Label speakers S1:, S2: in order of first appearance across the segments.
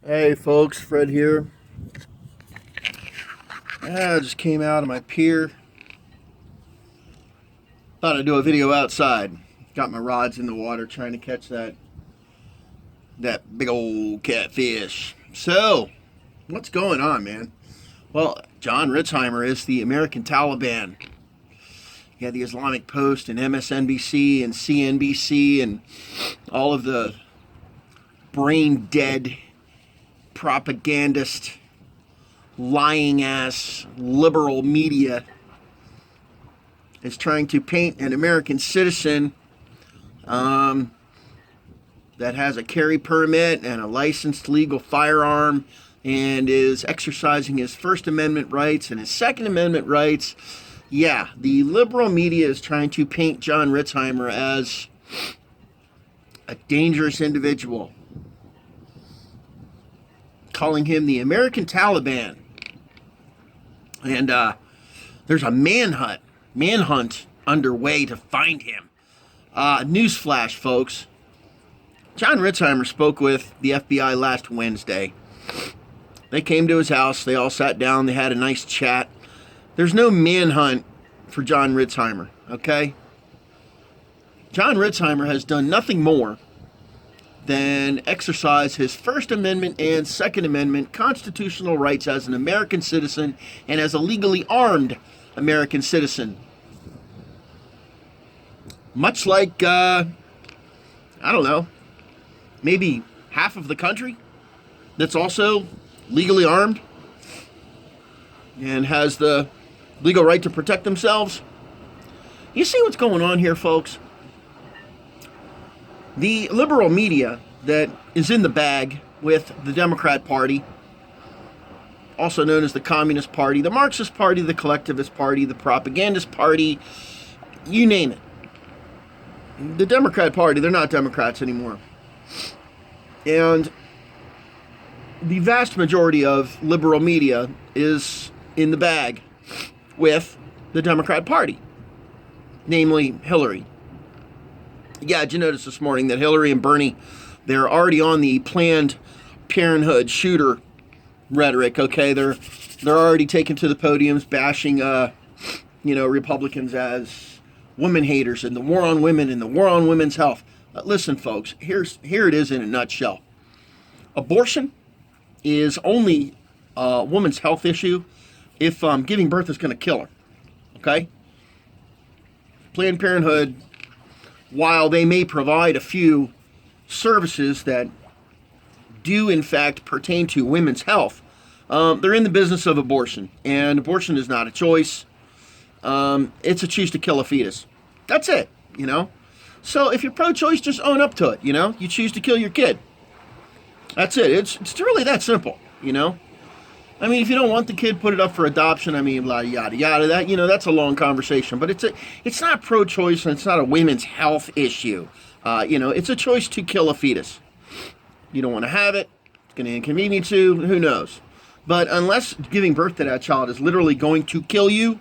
S1: Hey folks, Fred here. I just came out of my pier. Thought I'd do a video outside. Got my rods in the water trying to catch that big old catfish. So, what's going on, man? Well, John Ritzheimer is the American Taliban. You had the Islamic Post and MSNBC and CNBC and all of the brain dead propagandist, lying ass liberal media is trying to paint an American citizen that has a carry permit and a licensed legal firearm and is exercising his First Amendment rights and his Second Amendment rights. Yeah, the liberal media is trying to paint John Ritzheimer as a dangerous individual, calling him the American Taliban. And there's a manhunt underway to find him. Newsflash, folks. John Ritzheimer spoke with the FBI last Wednesday. They came to his house. They all sat down. They had a nice chat. There's no manhunt for John Ritzheimer, okay? John Ritzheimer has done nothing more than exercise his First Amendment and Second Amendment constitutional rights as an American citizen and as a legally armed American citizen. Much like, I don't know, maybe half of the country that's also legally armed and has the legal right to protect themselves. You see what's going on here, folks? The liberal media that is in the bag with the Democrat Party, also known as the Communist Party, the Marxist Party, the Collectivist Party, the Propagandist Party, you name it. The Democrat Party, they're not Democrats anymore. And the vast majority of liberal media is in the bag with the Democrat Party, namely Hillary. Yeah, did you notice this morning that Hillary and Bernie, they're already on the Planned Parenthood shooter rhetoric, okay? They're already taken to the podiums bashing, Republicans as women haters and the war on women and the war on women's health. Listen, folks, here it is in a nutshell. Abortion is only a woman's health issue if giving birth is going to kill her, okay? Planned Parenthood, while they may provide a few services that do in fact pertain to women's health, they're in the business of abortion, and abortion is not a choice. It's a choose to kill a fetus. That's it, So if you're pro-choice, just own up to it, You choose to kill your kid. That's it. It's really that simple, I mean, if you don't want the kid, put it up for adoption. I mean, blah, yada, yada. That, that's a long conversation. But it's not pro-choice, and it's not a women's health issue. It's a choice to kill a fetus. You don't want to have it. It's going to inconvenience you. Who knows? But unless giving birth to that child is literally going to kill you,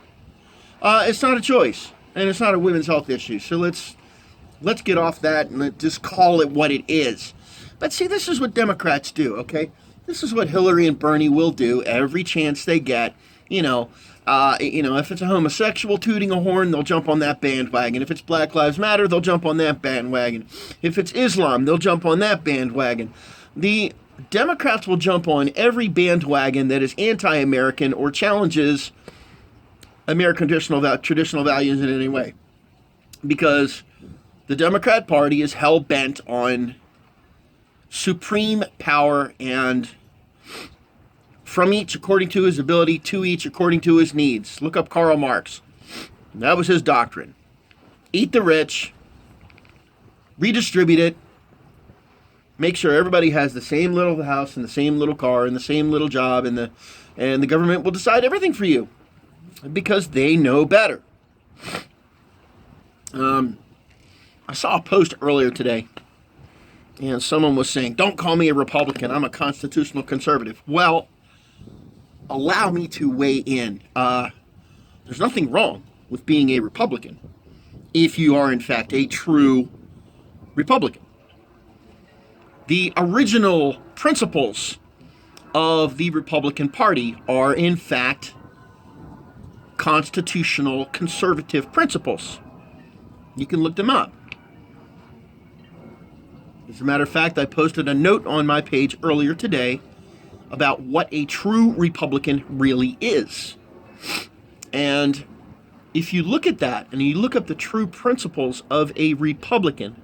S1: it's not a choice, and it's not a women's health issue. So let's get off that and just call it what it is. But see, this is what Democrats do, okay? This is what Hillary and Bernie will do every chance they get. If it's a homosexual tooting a horn, they'll jump on that bandwagon. If it's Black Lives Matter, they'll jump on that bandwagon. If it's Islam, they'll jump on that bandwagon. The Democrats will jump on every bandwagon that is anti-American or challenges American traditional values in any way. Because the Democrat Party is hell-bent on supreme power, and from each according to his ability, to each according to his needs. Look up Karl Marx. That was his doctrine. Eat the rich, redistribute it, make sure everybody has the same little house and the same little car and the same little job, and the government will decide everything for you because they know better. I saw a post earlier today, and someone was saying, don't call me a Republican, I'm a constitutional conservative. Well, allow me to weigh in. There's nothing wrong with being a Republican if you are, in fact, a true Republican. The original principles of the Republican Party are, in fact, constitutional conservative principles. You can look them up. As a matter of fact, I posted a note on my page earlier today about what a true Republican really is. And if you look at that and you look up the true principles of a Republican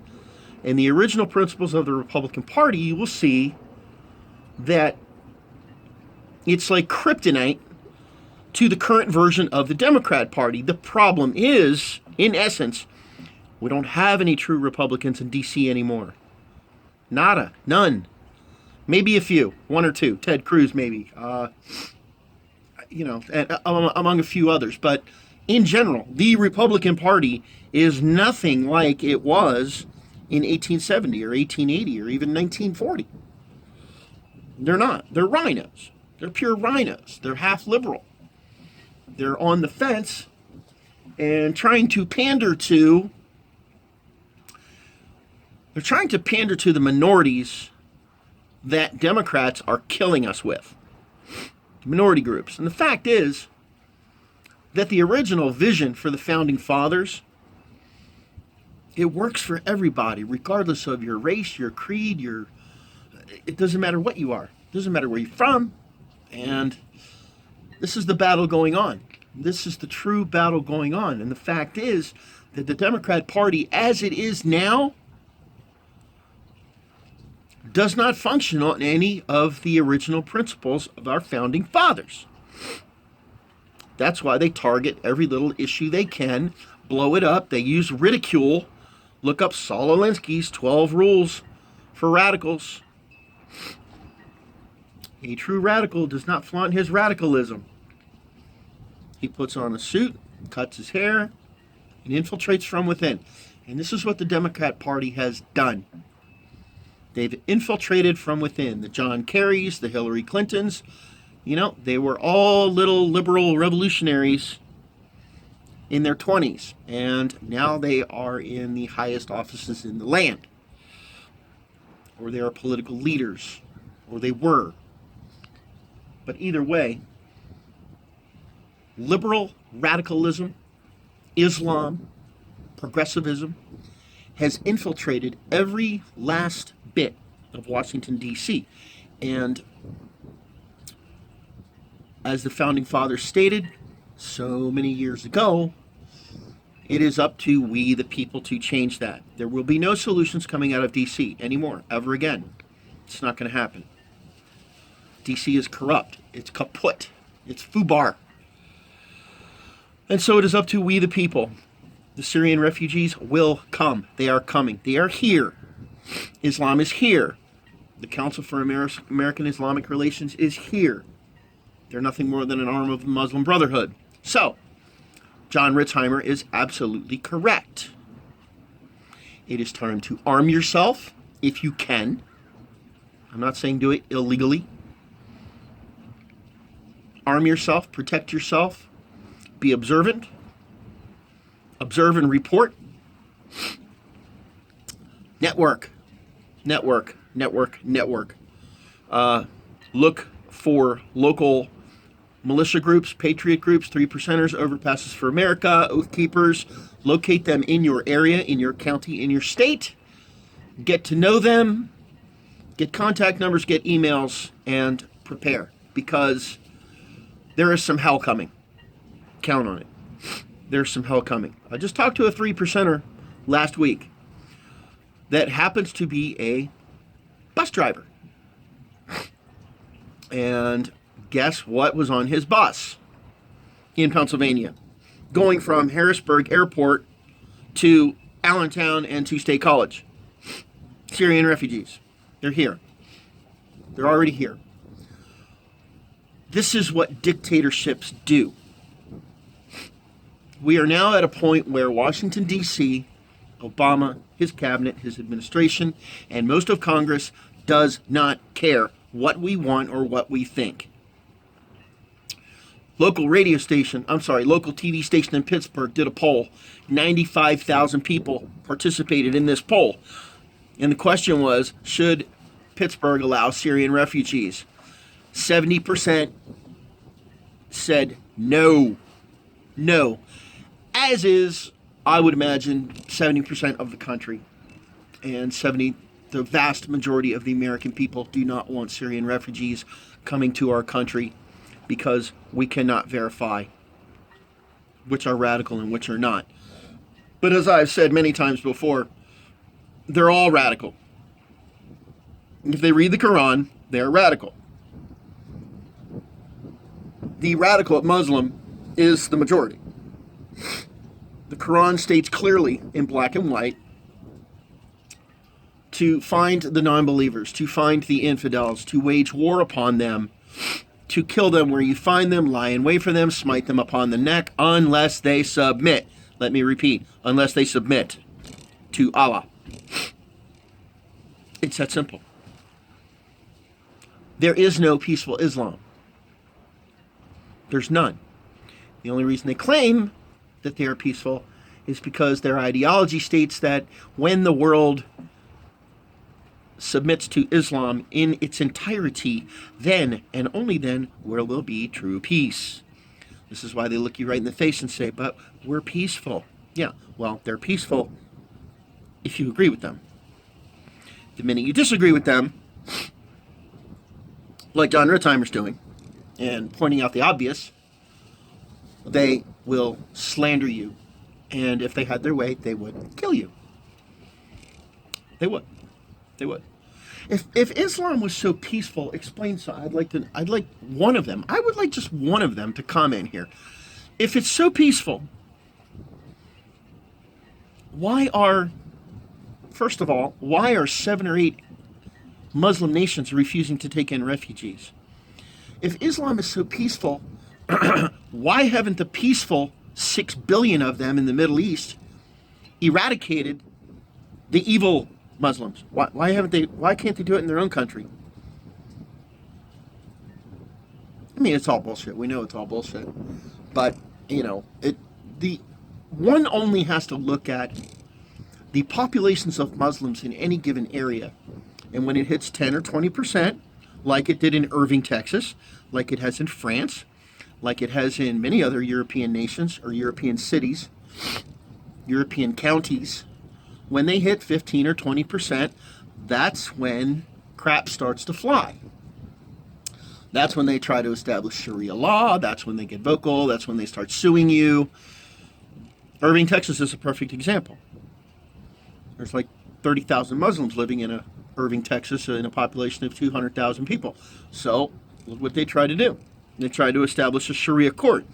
S1: and the original principles of the Republican Party, you will see that it's like kryptonite to the current version of the Democrat Party. The problem is, in essence, we don't have any true Republicans in D.C. anymore. Nada. None. Maybe a few. One or two. Ted Cruz, maybe. Among a few others. But in general, the Republican Party is nothing like it was in 1870 or 1880 or even 1940. They're not. They're rhinos. They're pure rhinos. They're half liberal. They're on the fence and trying to pander to the minorities that Democrats are killing us with. Minority groups. And the fact is that the original vision for the Founding Fathers, it works for everybody, regardless of your race, your creed, it doesn't matter what you are. It doesn't matter where you're from. And this is the battle going on. This is the true battle going on. And the fact is that the Democrat Party, as it is now, does not function on any of the original principles of our Founding Fathers. That's why they target every little issue they can, blow it up. They use ridicule. Look up Saul Alinsky's 12 Rules for Radicals. A true radical does not flaunt his radicalism. He puts on a suit, cuts his hair, and infiltrates from within. And this is what the Democrat Party has done. They've infiltrated from within. The John Kerrys, the Hillary Clintons, they were all little liberal revolutionaries in their 20s. And now they are in the highest offices in the land. Or they are political leaders. Or they were. But either way, liberal radicalism, Islam, progressivism, has infiltrated every last bit of Washington, D.C. And as the Founding Fathers stated so many years ago, it is up to we, the people, to change that. There will be no solutions coming out of D.C. anymore, ever again. It's not going to happen. D.C. is corrupt. It's kaput. It's FUBAR. And so it is up to we, the people. The Syrian refugees will come. They are coming. They are here. Islam is here. The Council for American Islamic Relations is here. They're nothing more than an arm of the Muslim Brotherhood. So, John Ritzheimer is absolutely correct. It is time to arm yourself if you can. I'm not saying do it illegally. Arm yourself, protect yourself, be observant, observe and report. Network. Look for local militia groups, patriot groups, 3%ers, Overpasses for America, Oath Keepers. Locate them in your area, in your county, in your state. Get to know them. Get contact numbers, get emails, and prepare. Because there is some hell coming. Count on it. There's some hell coming. I just talked to a 3%er last week that happens to be a bus driver. And guess what was on his bus in Pennsylvania? Going from Harrisburg Airport to Allentown and to State College. Syrian refugees. They're here. They're already here. This is what dictatorships do. We are now at a point where Washington, D.C., Obama, his cabinet, his administration, and most of Congress does not care what we want or what we think. Local TV station in Pittsburgh did a poll. 95,000 people participated in this poll. And the question was, should Pittsburgh allow Syrian refugees? 70% said no. No. As is, I would imagine, 70% of the country. And the vast majority of the American people do not want Syrian refugees coming to our country because we cannot verify which are radical and which are not. But as I've said many times before, they're all radical. If they read the Quran, they're radical. The radical Muslim is the majority. The Quran states clearly in black and white to find the non-believers, to find the infidels, to wage war upon them, to kill them where you find them, lie in wait for them, smite them upon the neck, unless they submit. Let me repeat, unless they submit to Allah. It's that simple. There is no peaceful Islam. There's none. The only reason they claim that they are peaceful is because their ideology states that when the world submits to Islam in its entirety, then and only then will there be true peace. This is why they look you right in the face and say, but we're peaceful. Yeah, well, they're peaceful if you agree with them. The minute you disagree with them, like John Ritzheimer's doing, and pointing out the obvious, they will slander you. And if they had their way, they would kill you. They would. They would. If Islam was so peaceful, explain so. I'd like one of them. I would like just one of them to comment here. If it's so peaceful, first of all, why are 7 or 8 Muslim nations refusing to take in refugees? If Islam is so peaceful, why haven't the peaceful 6 billion of them in the Middle East eradicated the evil Muslims? Why can't they do it in their own country? I mean, it's all bullshit. We know it's all bullshit. But, one only has to look at the populations of Muslims in any given area. And when it hits 10 or 20%, like it did in Irving, Texas, like it has in France, like it has in many other European nations or European cities, European counties, when they hit 15 or 20%, that's when crap starts to fly. That's when they try to establish Sharia law. That's when they get vocal. That's when they start suing you. Irving, Texas is a perfect example. There's like 30,000 Muslims living in Irving, Texas, in a population of 200,000 people. So look what they try to do. They tried to establish a Sharia court.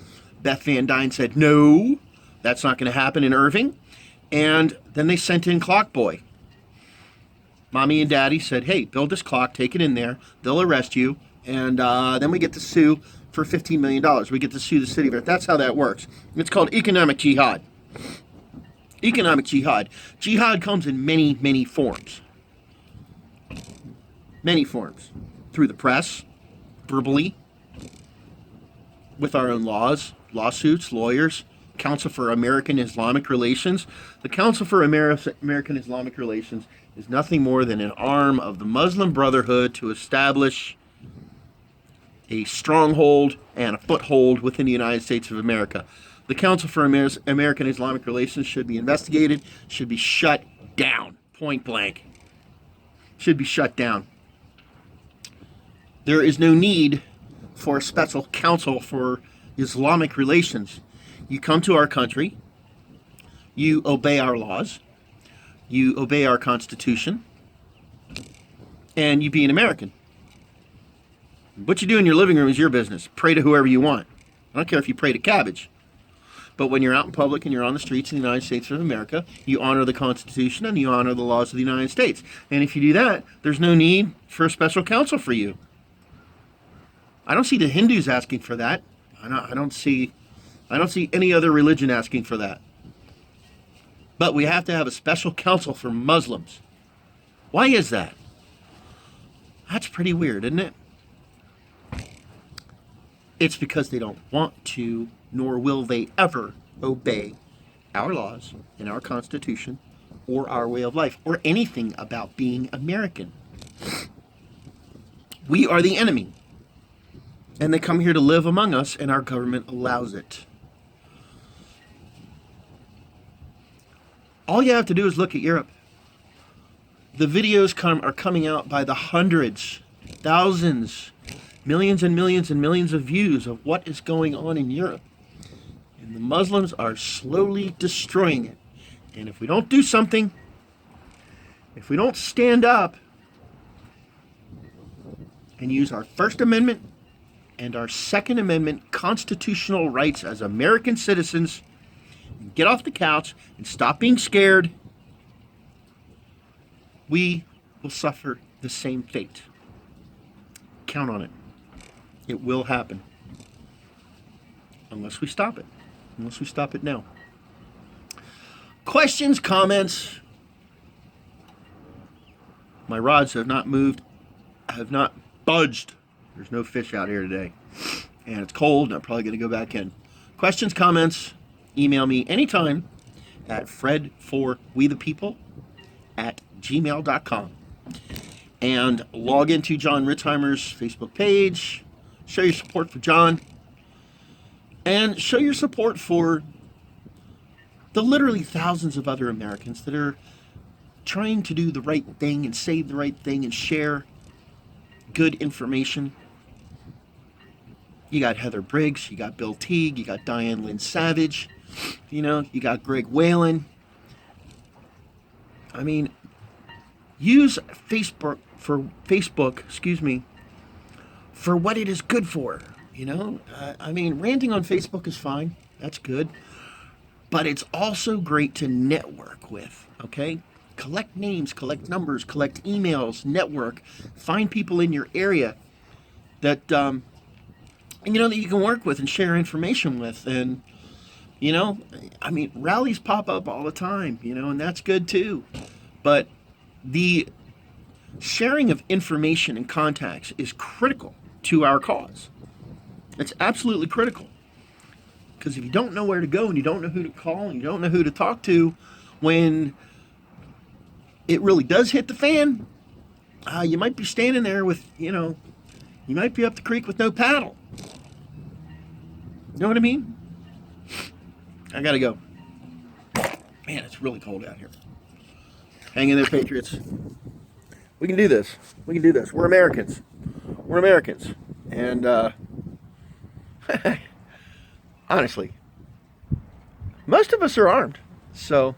S1: Beth Van Dyne said, no, that's not going to happen in Irving. And then they sent in Clock Boy. Mommy and Daddy said, hey, build this clock, take it in there, they'll arrest you, and then we get to sue for $15 million. We get to sue the city of it. That's how that works. It's called economic jihad. Economic jihad. Jihad comes in many, many forms. Many forms. Through the press, verbally, with our own laws, lawsuits, lawyers, Council for American Islamic Relations. The Council for American Islamic Relations is nothing more than an arm of the Muslim Brotherhood to establish a stronghold and a foothold within the United States of America. The Council for American Islamic Relations should be investigated, should be shut down, point blank. Should be shut down. There is no need for a special council for Islamic relations. You come to our country, you obey our laws, you obey our Constitution, and you be an American. What you do in your living room is your business. Pray to whoever you want. I don't care if you pray to cabbage. But when you're out in public and you're on the streets in the United States of America, you honor the Constitution and you honor the laws of the United States. And if you do that, there's no need for a special counsel for you. I don't see the Hindus asking for that. I don't see any other religion asking for that. But we have to have a special counsel for Muslims. Why is that? That's pretty weird, isn't it? It's because they don't want to, nor will they ever obey our laws and our Constitution or our way of life or anything about being American. We are the enemy. And they come here to live among us, and our government allows it. All you have to do is look at Europe. The videos are coming out by the hundreds, thousands, millions and millions and millions of views of what is going on in Europe. And the Muslims are slowly destroying it. And if we don't do something, if we don't stand up and use our First Amendment and our Second Amendment constitutional rights as American citizens, and get off the couch and stop being scared, we will suffer the same fate. Count on it. It will happen. Unless we stop it. Unless we stop it now. Questions, comments? My rods have not moved. Have not budged. There's no fish out here today. And it's cold, and I'm probably going to go back in. Questions, comments? Email me anytime at fredforwethepeople@gmail.com. And log into John Ritzheimer's Facebook page. Show your support for John. And show your support for the literally thousands of other Americans that are trying to do the right thing and say the right thing and share good information. You got Heather Briggs, you got Bill Teague, you got Diane Lynn Savage, you got Greg Whalen. I mean, use Facebook for what it is good for. Ranting on Facebook is fine. That's good. But it's also great to network with, okay? Collect names, collect numbers, collect emails, network. Find people in your area that, that you can work with and share information with. And, rallies pop up all the time, and that's good too. But the sharing of information and contacts is critical to our cause. It's absolutely critical. Because if you don't know where to go and you don't know who to call and you don't know who to talk to when it really does hit the fan, you might be standing there with, you might be up the creek with no paddle. You know what I mean? I gotta go. Man, it's really cold out here. Hang in there, Patriots. We can do this. We can do this. We're Americans. We're Americans. And, honestly, most of us are armed. So